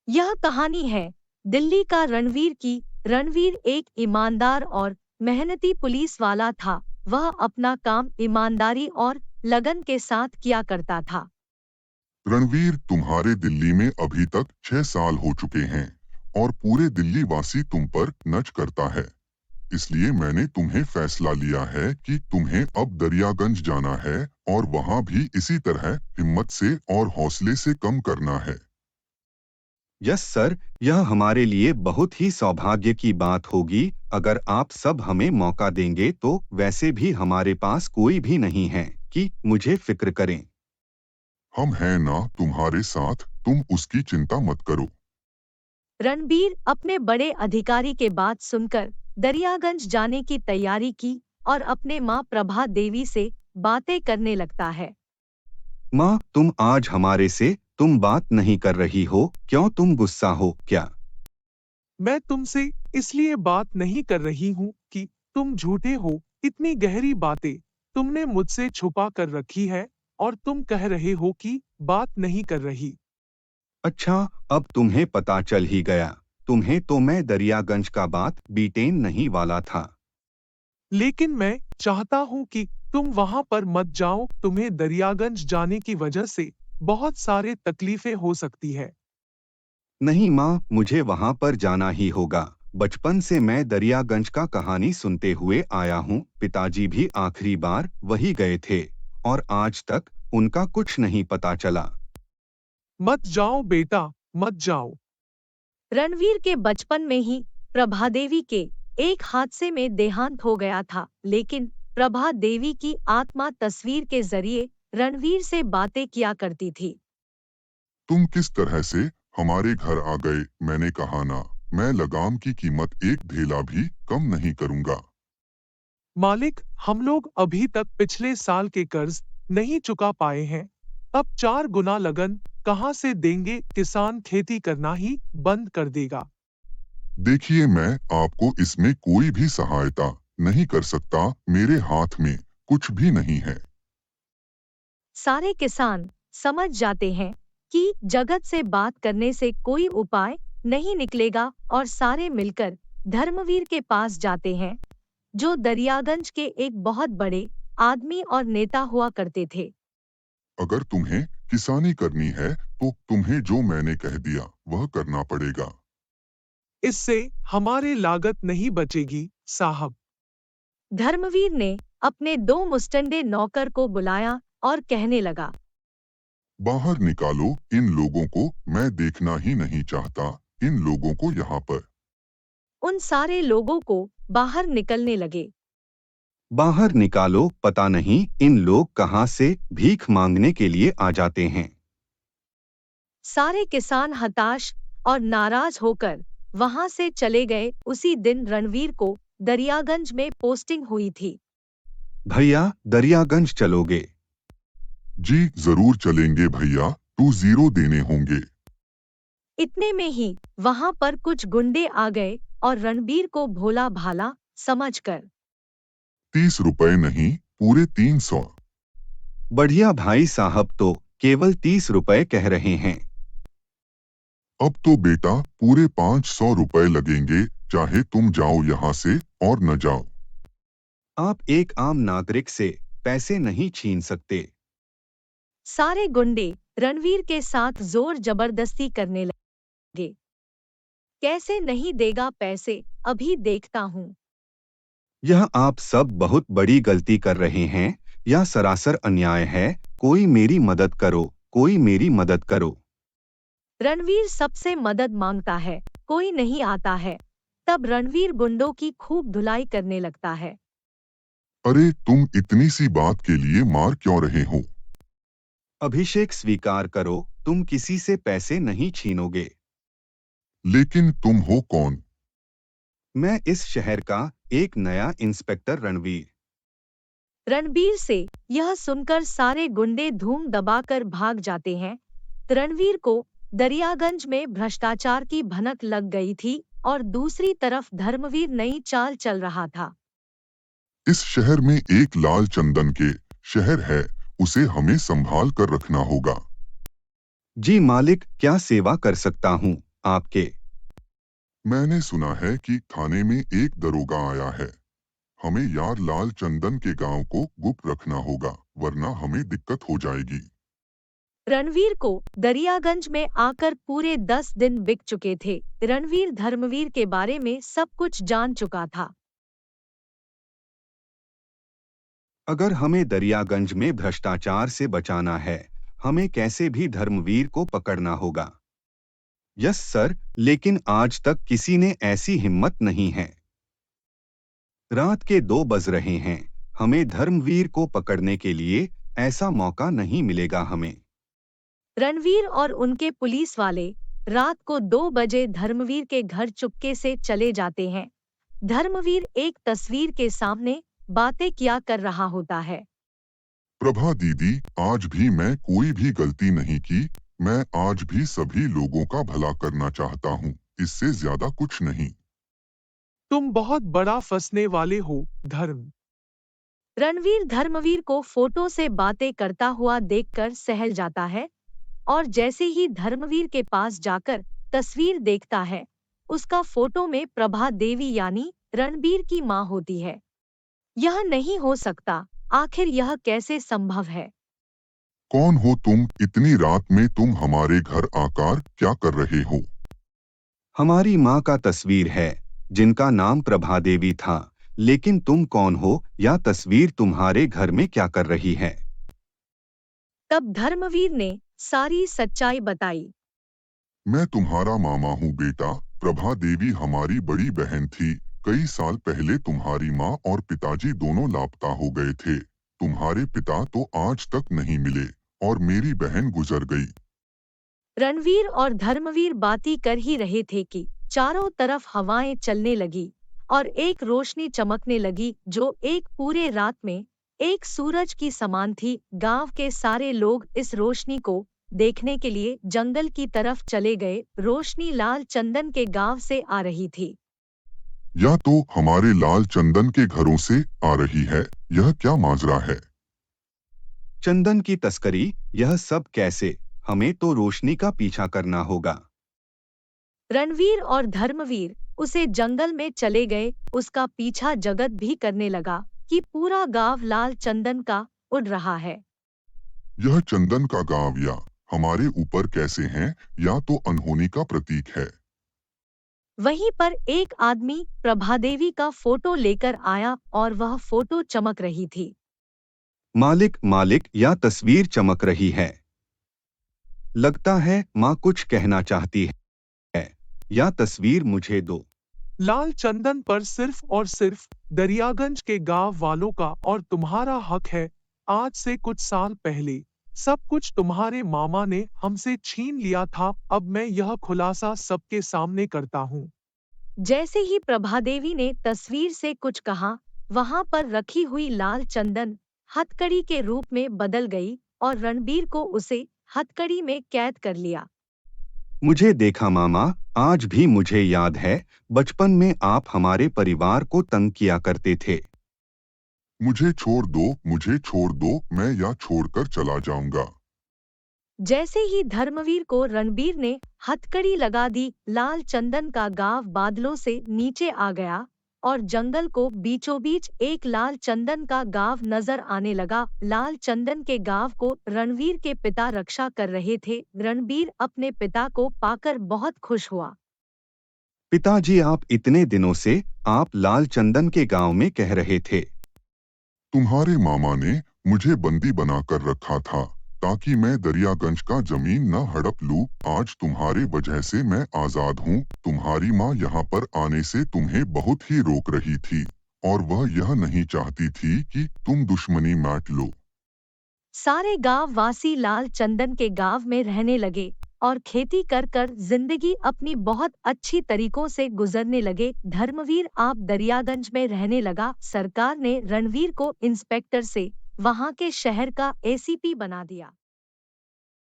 यह कहानी है दिल्ली का रणवीर की। रणवीर एक ईमानदार और मेहनती पुलिस वाला था। वह अपना काम ईमानदारी और लगन के साथ किया करता था। रणवीर, तुम्हारे दिल्ली में अभी तक 6 साल हो चुके हैं और पूरे दिल्ली वासी तुम पर नच करता है। इसलिए मैंने तुम्हें फैसला लिया है कि तुम्हें अब दरियागंज जाना है और वहां भी इसी तरह हिम्मत से और हौसले से कम करना है। यस सर, यह हमारे लिए बहुत ही सौभाग्य की बात होगी अगर आप सब हमें मौका देंगे। तो वैसे भी हमारे पास कोई भी नहीं है कि मुझे फिक्र करें। हम हैं ना तुम्हारे साथ, तुम उसकी चिंता मत करो। रणबीर अपने बड़े अधिकारी के बात सुनकर दरियागंज जाने की तैयारी की और अपने माँ प्रभा देवी से बातें करने लगता है। माँ, तुम आज हमारे से तुम बात नहीं कर रही हो, क्यों? तुम गुस्सा हो क्या? मैं तुमसे इसलिए बात नहीं कर रही हूँ कि तुम झूठे हो। इतनी गहरी बातें तुमने मुझसे छुपा कर रखी है और तुम कह रहे हो कि बात नहीं कर रही। अच्छा, अब तुम्हें पता चल ही गया। तुम्हें तो मैं दरियागंज का बात बीटेन नहीं वाला था। लेकिन मैं चाहता हूँ कि तुम वहां पर मत जाओ। तुम्हें दरियागंज जाने की वजह से बहुत सारे तकलीफें हो सकती है। नहीं माँ, मुझे वहां पर जाना ही होगा। बचपन से मैं दरियागंज का कहानी सुनते हुए आया हूँ। पिताजी भी आखिरी बार वही गए थे और आज तक उनका कुछ नहीं पता चला। मत जाओ बेटा, मत जाओ। रणवीर के बचपन में ही प्रभादेवी के एक हादसे में देहांत हो गया था, लेकिन प्रभा देवी की आत्मा तस्वीर के जरिए रणवीर से बातें किया करती थी। तुम किस तरह से हमारे घर आ गए? मैंने कहा ना, मैं लगाम की कीमत एक ढेला भी कम नहीं करूंगा। मालिक, हम लोग अभी तक पिछले साल के कर्ज नहीं चुका पाए हैं। अब 4 गुना लगन कहां से देंगे? किसान खेती करना ही बंद कर देगा। देखिए, मैं आपको इसमें कोई भी सहायता नहीं कर सकता। मेरे हाथ में कुछ भी नहीं है। सारे किसान समझ जाते हैं कि जगत से बात करने से कोई उपाय नहीं निकलेगा और सारे मिलकर धर्मवीर के पास जाते हैं, जो दरियागंज के एक बहुत बड़े आदमी और नेता हुआ करते थे। अगर तुम्हें किसानी करनी है तो तुम्हें जो मैंने कह दिया वह करना पड़ेगा। इससे हमारे लागत नहीं बचेगी साहब। धर्मवीर ने अपने 2 मुस्टंडे नौकर को बुलाया और कहने लगा, बाहर निकालो इन लोगों को, मैं देखना ही नहीं चाहता इन लोगों को यहाँ पर। उन सारे लोगों को बाहर निकलने लगे। बाहर निकालो, पता नहीं इन लोग कहाँ से भीख मांगने के लिए आ जाते हैं। सारे किसान हताश और नाराज होकर वहां से चले गए। उसी दिन रणवीर को दरियागंज में पोस्टिंग हुई थी। भैया, दरियागंज चलोगे? जी जरूर चलेंगे भैया, 2-0 देने होंगे। इतने में ही वहां पर कुछ गुंडे आ गए और रणबीर को भोला भाला समझकर 30 रुपए नहीं, पूरे 300। बढ़िया भाई साहब, तो केवल 30 रुपए कह रहे हैं। अब तो बेटा पूरे 500 रुपए लगेंगे, चाहे तुम जाओ यहाँ से और न जाओ। आप एक आम नागरिक से पैसे नहीं छीन सकते। सारे गुंडे रणवीर के साथ जोर जबरदस्ती करने लगे। कैसे नहीं देगा पैसे, अभी देखता हूँ। यह आप सब बहुत बड़ी गलती कर रहे हैं। यह सरासर अन्याय है। कोई मेरी मदद करो, कोई मेरी मदद करो। रणवीर सबसे मदद मांगता है, कोई नहीं आता है। तब रणवीर गुंडों की खूब धुलाई करने लगता है। अरे तुम इतनी सी बात के लिए मार क्यों रहे हो? अभिषेक, स्वीकार करो, तुम किसी से पैसे नहीं छीनोगे। लेकिन तुम हो कौन? मैं इस शहर का एक नया इंस्पेक्टर रणवीर। रणवीर से यह सुनकर सारे गुंडे धूम दबाकर भाग जाते हैं। रणवीर को दरियागंज में भ्रष्टाचार की भनक लग गई थी और दूसरी तरफ धर्मवीर नई चाल चल रहा था। इस शहर में एक लाल चंदन के शहर है, उसे हमें संभाल कर रखना होगा। जी मालिक, क्या सेवा कर सकता हूँ? आपके? मैंने सुना है कि थाने में एक दरोगा आया है। हमें यार लाल चंदन के गांव को गुप्त रखना होगा, वरना हमें दिक्कत हो जाएगी। रणवीर को दरियागंज में आकर पूरे 10 दिन बीत चुके थे। रणवीर धर्मवीर के बारे में सब कुछ जान चुका था। अगर हमें दरियागंज में भ्रष्टाचार से बचाना है, हमें कैसे भी धर्मवीर को पकड़ना होगा। यस सर, लेकिन आज तक किसी ने ऐसी हिम्मत नहीं है। रात के 2 बज रहे हैं, हमें धर्मवीर को पकड़ने के लिए ऐसा मौका नहीं मिलेगा हमें। रणवीर और उनके पुलिस वाले रात को 2 बजे धर्मवीर के घर चुपके से चले जाते हैं। धर्मवीर एक तस्वीर के सामने बातें किया कर रहा होता है। प्रभा दीदी, आज भी मैं कोई भी गलती नहीं की। मैं आज भी सभी लोगों का भला करना चाहता हूँ, इससे ज्यादा कुछ नहीं। तुम बहुत बड़ा फंसने वाले हो, धर्म। रणवीर धर्मवीर को फोटो से बातें करता हुआ देखकर सहल जाता है और जैसे ही धर्मवीर के पास जाकर तस्वीर देखता है, उसका फोटो में प्रभा देवी यानी रणबीर की मां होती है। यह नहीं हो सकता, आखिर यह कैसे संभव है? कौन हो तुम? इतनी रात में तुम हमारे घर आकर क्या कर रहे हो? हमारी माँ का तस्वीर है, जिनका नाम प्रभा देवी था। लेकिन तुम कौन हो या तस्वीर तुम्हारे घर में क्या कर रही है? तब धर्मवीर ने सारी सच्चाई बताई। मैं तुम्हारा मामा हूँ बेटा। प्रभा देवी हमारी बड़ी बहन थी। कई साल पहले तुम्हारी माँ और पिताजी दोनों लापता हो गए थे। तुम्हारे पिता तो आज तक नहीं मिले और मेरी बहन गुजर गई। रणवीर और धर्मवीर बातें कर ही रहे थे कि चारों तरफ हवाएं चलने लगी और एक रोशनी चमकने लगी जो एक पूरे रात में एक सूरज की समान थी। गांव के सारे लोग इस रोशनी को देखने के लिए जंगल की तरफ चले गए। रोशनी लाल चंदन के गांव से आ रही थी। या तो हमारे लाल चंदन के घरों से आ रही है। यह क्या माजरा है? चंदन की तस्करी, यह सब कैसे? हमें तो रोशनी का पीछा करना होगा। रणवीर और धर्मवीर उसे जंगल में चले गए। उसका पीछा जगत भी करने लगा कि पूरा गांव लाल चंदन का उड़ रहा है। यह चंदन का गांव या हमारे ऊपर कैसे हैं? या तो अनहोनी का प्रतीक है। वहीं पर एक आदमी प्रभादेवी का फोटो लेकर आया और वह फोटो चमक रही थी। मालिक मालिक, या तस्वीर चमक रही है। लगता है माँ कुछ कहना चाहती है। या तस्वीर मुझे दो। लाल चंदन पर सिर्फ और सिर्फ दरियागंज के गांव वालों का और तुम्हारा हक है। आज से कुछ साल पहले सब कुछ तुम्हारे मामा ने हमसे छीन लिया था। अब मैं यह खुलासा सबके सामने करता हूँ। जैसे ही प्रभादेवी ने तस्वीर से कुछ कहा, वहां पर रखी हुई लाल चंदन हथकड़ी के रूप में बदल गई और रणबीर को उसे हथकड़ी में कैद कर लिया। मुझे देखा मामा, आज भी मुझे याद है, बचपन में आप हमारे परिवार को तंग किया करते थे। मुझे छोड़ दो, मुझे छोड़ दो, मैं यहाँ छोड़कर चला जाऊंगा। जैसे ही धर्मवीर को रणबीर ने हथकड़ी लगा दी, लाल चंदन का गांव बादलों से नीचे आ गया और जंगल को बीचों बीच एक लाल चंदन का गांव नजर आने लगा। लाल चंदन के गांव को रणवीर के पिता रक्षा कर रहे थे। रणबीर अपने पिता को पाकर बहुत खुश हुआ। पिताजी, आप इतने दिनों से आप लाल चंदन के गांव में कह रहे थे। तुम्हारे मामा ने मुझे बंदी बनाकर रखा था ताकि मैं दरियागंज का जमीन न हड़प लूं। आज तुम्हारे वजह से मैं आजाद हूँ। तुम्हारी माँ यहाँ पर आने से तुम्हें बहुत ही रोक रही थी और वह यह नहीं चाहती थी कि तुम दुश्मनी बांट लो। सारे गांव वासी लाल चंदन के गांव में रहने लगे और खेती कर कर जिंदगी अपनी बहुत अच्छी तरीकों से गुजरने लगे। धर्मवीर आप दरियागंज में रहने लगा। सरकार ने रणवीर को इंस्पेक्टर से वहां के शहर का एसीपी बना दिया।